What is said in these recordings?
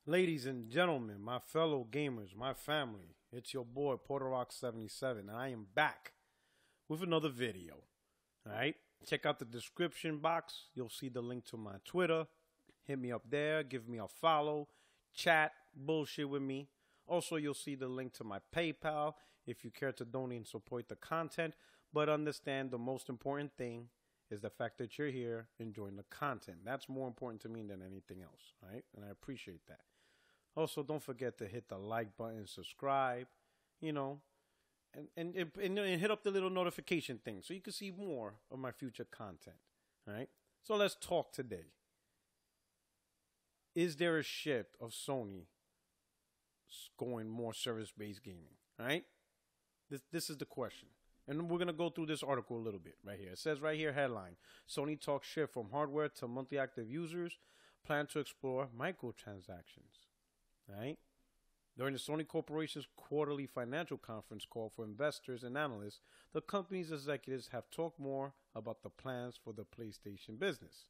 Ladies and gentlemen, my fellow gamers, my family, it's your boy PorterRock77, and I am back with another video. Alright? Check out the description box. You'll see the link to my Twitter. Hit me up there, give me a follow, chat, bullshit with me. Also, you'll see the link to my PayPal if you care to donate and support the content. But understand the most important thing is the fact that you're here enjoying the content. That's more important to me than anything else, right? And I appreciate that. Also, don't forget to hit the like button, subscribe, you know, and hit up the little notification thing so you can see more of my future content, all right? So let's talk today. Is there a shift of Sony going more service-based gaming, all right? This is the question. And we're going to go through this article a little bit right here. It says right here, headline, Sony talks shift from hardware to monthly active users, plan to explore microtransactions. Right? During the Sony Corporation's quarterly financial conference call for investors and analysts, the company's executives have talked more about the plans for the PlayStation business.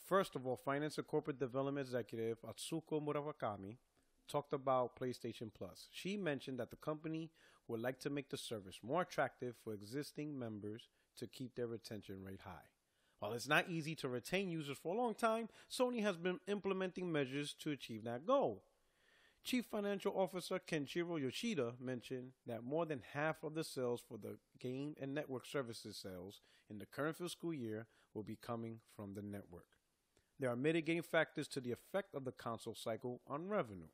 First of all, Finance and Corporate Development Executive Atsuko Murakami talked about PlayStation Plus. She mentioned that the company would like to make the service more attractive for existing members to keep their retention rate high. While it's not easy to retain users for a long time, Sony has been implementing measures to achieve that goal. Chief Financial Officer Kenshiro Yoshida mentioned that more than half of the sales for the game and network services sales in the current fiscal year will be coming from the network. There are mitigating factors to the effect of the console cycle on revenue.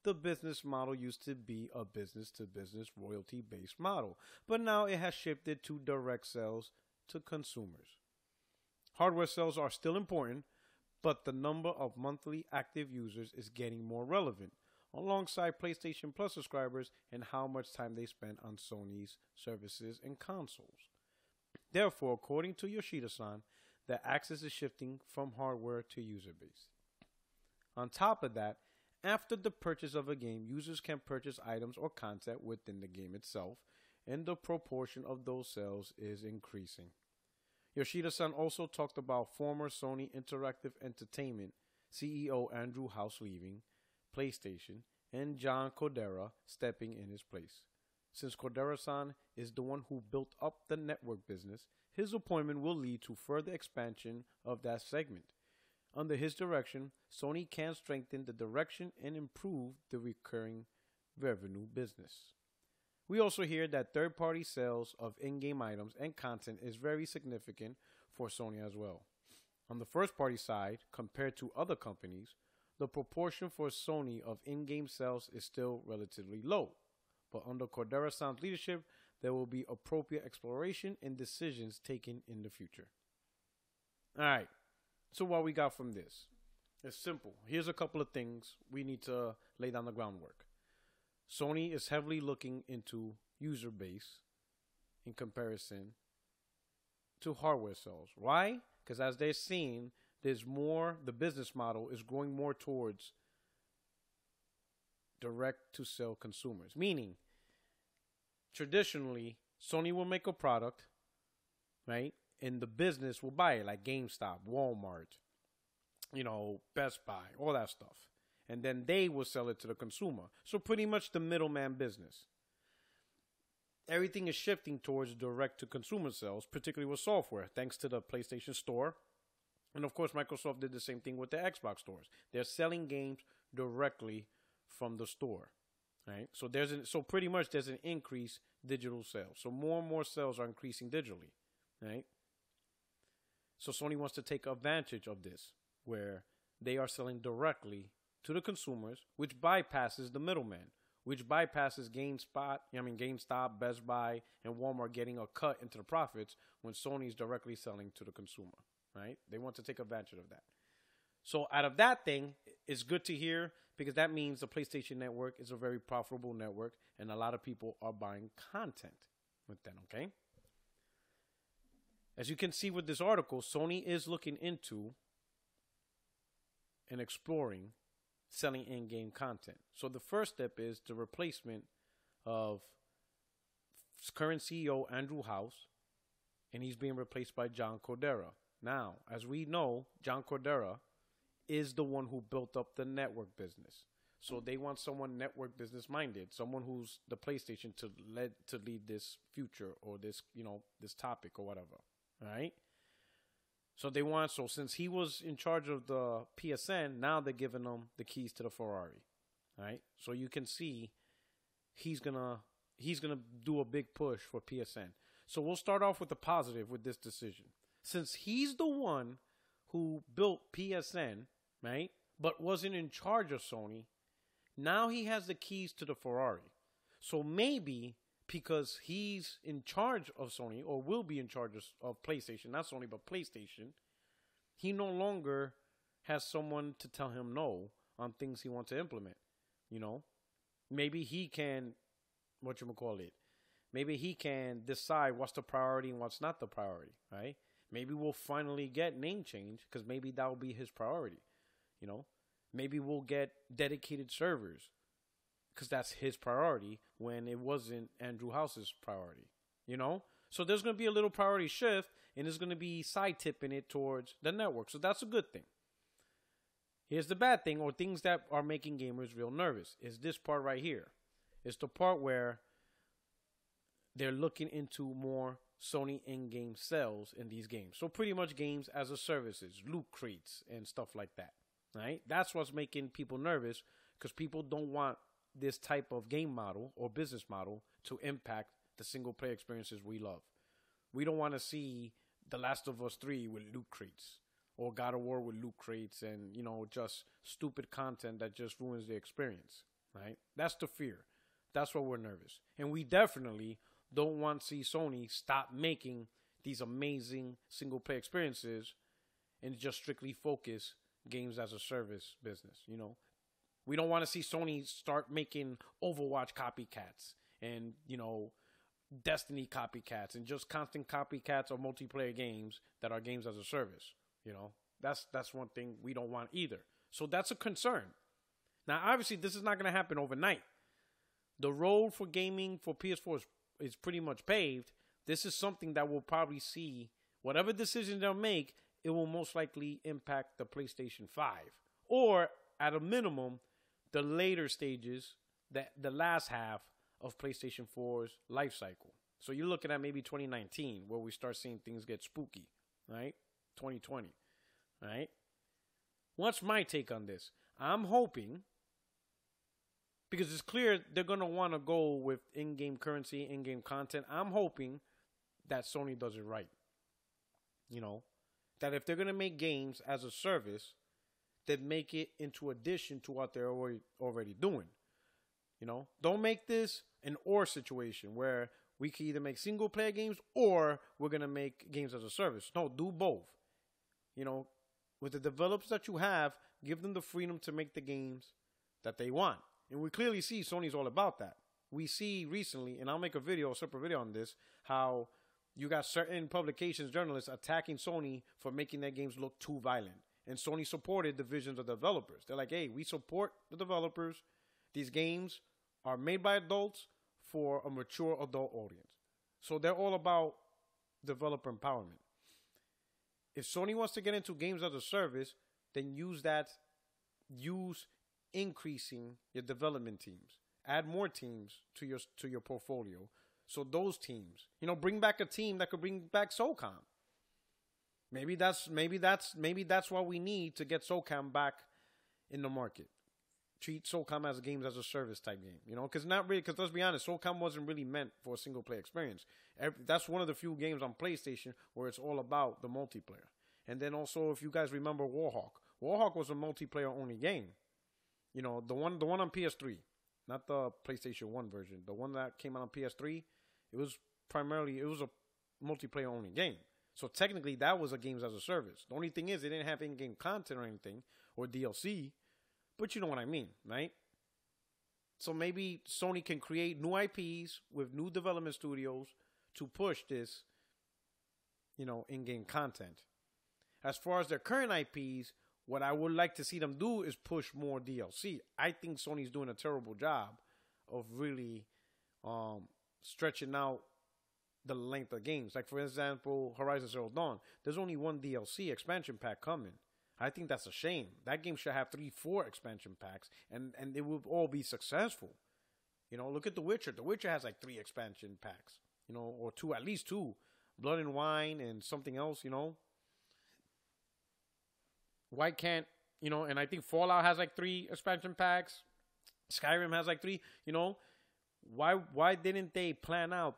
The business model used to be a business-to-business royalty-based model, but now it has shifted to direct sales to consumers. Hardware sales are still important, but the number of monthly active users is getting more relevant, alongside PlayStation Plus subscribers and how much time they spend on Sony's services and consoles. Therefore, according to Yoshida-san, the axis is shifting from hardware to user base. On top of that, after the purchase of a game, users can purchase items or content within the game itself, and the proportion of those sales is increasing. Yoshida-san also talked about former Sony Interactive Entertainment CEO Andrew House leaving PlayStation and John Codera stepping in his place. Since Codera-san is the one who built up the network business, his appointment will lead to further expansion of that segment. Under his direction, Sony can strengthen the direction and improve the recurring revenue business. We also hear that third-party sales of in-game items and content is very significant for Sony as well. On the first-party side, compared to other companies, the proportion for Sony of in-game sales is still relatively low. But under Codera-san's leadership, there will be appropriate exploration and decisions taken in the future. All right, so what we got from this? It's simple. Here's a couple of things we need to lay down the groundwork. Sony is heavily looking into user base in comparison to hardware sales. Why? Because as they're seeing, the business model is going more towards direct to sell consumers. Meaning, traditionally, Sony will make a product, right? And the business will buy it, like GameStop, Walmart, Best Buy, all that stuff. And then they will sell it to the consumer. So pretty much the middleman business. Everything is shifting towards direct-to-consumer sales, particularly with software, thanks to the PlayStation Store. And of course, Microsoft did the same thing with the Xbox stores. They're selling games directly from the store, right? So pretty much there's an increased digital sales. So more and more sales are increasing digitally, right? So Sony wants to take advantage of this, where they are selling directly to the consumers, which bypasses the middleman, which bypasses GameStop, Best Buy, and Walmart getting a cut into the profits when Sony is directly selling to the consumer, right? They want to take advantage of that. So out of that thing, it's good to hear because that means the PlayStation Network is a very profitable network and a lot of people are buying content with that, okay? As you can see with this article, Sony is looking into and exploring selling in-game content. So the first step is the replacement of current CEO Andrew House, and he's being replaced by John Codera. Now, as we know, John Codera is the one who built up the network business. So they want someone network business minded, someone who's the PlayStation to lead this future or this, this topic or whatever. All right. So since he was in charge of the PSN, now they're giving him the keys to the Ferrari. All right. So you can see he's gonna do a big push for PSN. So we'll start off with the positive with this decision. Since he's the one who built PSN, right, but wasn't in charge of Sony, now he has the keys to the Ferrari. So maybe because he's in charge of Sony, or will be in charge of PlayStation, not Sony, but PlayStation, he no longer has someone to tell him no on things he wants to implement. Maybe he can, maybe he can decide what's the priority and what's not the priority, right? Maybe we'll finally get name change because maybe that will be his priority, Maybe we'll get dedicated servers because that's his priority when it wasn't Andrew House's priority, So there's going to be a little priority shift, and it's going to be side tipping it towards the network. So that's a good thing. Here's the bad thing, or things that are making gamers real nervous, is this part right here. It's the part where they're looking into more Sony in-game sales in these games. So pretty much games as a services, loot crates, and stuff like that. Right? That's what's making people nervous, because people don't want this type of game model or business model to impact the single player experiences we love. We don't want to see The Last of Us 3 with loot crates, or God of War with loot crates, and just stupid content that just ruins the experience. Right? That's the fear. That's why we're nervous. And we definitely don't want to see Sony stop making these amazing single player experiences and just strictly focus games as a service business. We don't want to see Sony start making Overwatch copycats and, Destiny copycats and just constant copycats of multiplayer games that are games as a service. That's one thing we don't want either. So that's a concern. Now, obviously, this is not going to happen overnight. The road for gaming for PS4 is pretty much paved. This is something that we'll probably see. Whatever decision they'll make, it will most likely impact the PlayStation 5. Or, at a minimum, the later stages, the last half of PlayStation 4's life cycle. So you're looking at maybe 2019, where we start seeing things get spooky, right? 2020, right? What's my take on this? I'm hoping, because it's clear they're going to want to go with in-game currency, in-game content. I'm hoping that Sony does it right. That if they're going to make games as a service, that make it into addition to what they're already doing. Don't make this an or situation where we can either make single player games or we're going to make games as a service. No, do both. With the developers that you have, give them the freedom to make the games that they want. And we clearly see Sony's all about that. We see recently, and I'll make a separate video on this, how you got certain publications, journalists attacking Sony for making their games look too violent. And Sony supported the visions of the developers. They're like, hey, we support the developers. These games are made by adults for a mature adult audience. So they're all about developer empowerment. If Sony wants to get into games as a service, then use increasing your development teams. Add more teams to your portfolio. So those teams, bring back a team that could bring back SOCOM. Maybe that's what we need to get SOCOM back in the market. Treat SOCOM as a games as a service type game, because let's be honest, SOCOM wasn't really meant for a single player experience. That's one of the few games on PlayStation where it's all about the multiplayer. And then also, if you guys remember Warhawk was a multiplayer only game. The one on PS3, not the PlayStation 1 version. The one that came out on PS3, it was a multiplayer only game. So technically that was a games as a service. The only thing is it didn't have in-game content or anything or DLC, but you know what I mean, right? So maybe Sony can create new IPs with new development studios to push this, in-game content. As far as their current IPs, what I would like to see them do is push more DLC. I think Sony's doing a terrible job of really stretching out the length of games. Like, for example, Horizon Zero Dawn. There's only one DLC expansion pack coming. I think that's a shame. That game should have 3, 4 expansion packs, and they will all be successful. You know, look at The Witcher. The Witcher has like 3 expansion packs, you know, or 2, at least 2. Blood and Wine and something else, you know. Why can't, you know, and I think Fallout has like 3 expansion packs. Skyrim has like 3, you know. Why didn't they plan out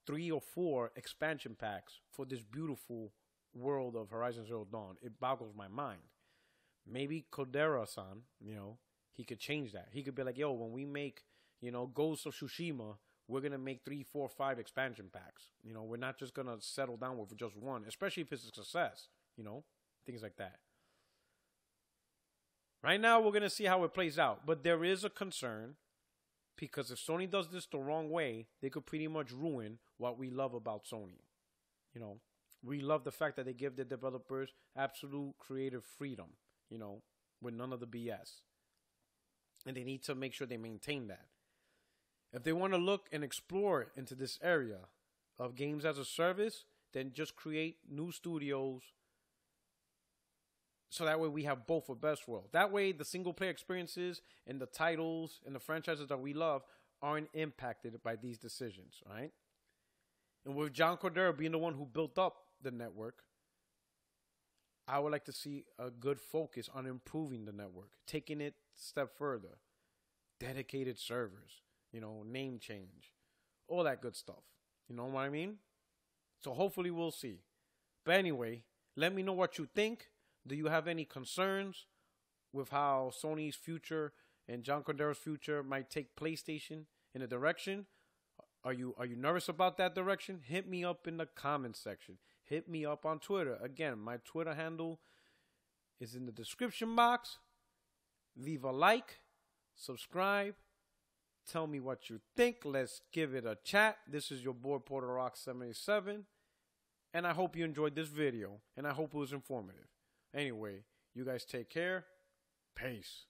3 or 4 expansion packs for this beautiful world of Horizon Zero Dawn? It boggles my mind. Maybe Codera-san, you know, he could change that. He could be like, yo, when we make, you know, Ghost of Tsushima, we're going to make 3, 4, 5 expansion packs. You know, we're not just going to settle down with just one, especially if it's a success, you know, things like that. Right now, we're going to see how it plays out. But there is a concern, because if Sony does this the wrong way, they could pretty much ruin what we love about Sony. You know, we love the fact that they give the developers absolute creative freedom, you know, with none of the BS. And they need to make sure they maintain that. If they want to look and explore into this area of games as a service, then just create new studios, so that way we have both of best world. That way the single player experiences and the titles and the franchises that we love aren't impacted by these decisions, right? And with John Cordero being the one who built up the network, I would like to see a good focus on improving the network, taking it a step further. Dedicated servers, you know, name change, all that good stuff. You know what I mean? So hopefully we'll see. But anyway, let me know what you think. Do you have any concerns with how Sony's future and John Cordero's future might take PlayStation in a direction? Are you nervous about that direction? Hit me up in the comments section. Hit me up on Twitter. Again, my Twitter handle is in the description box. Leave a like, subscribe, tell me what you think. Let's give it a chat. This is your boy Porter Rock 77, and I hope you enjoyed this video, and I hope it was informative. Anyway, you guys take care. Peace.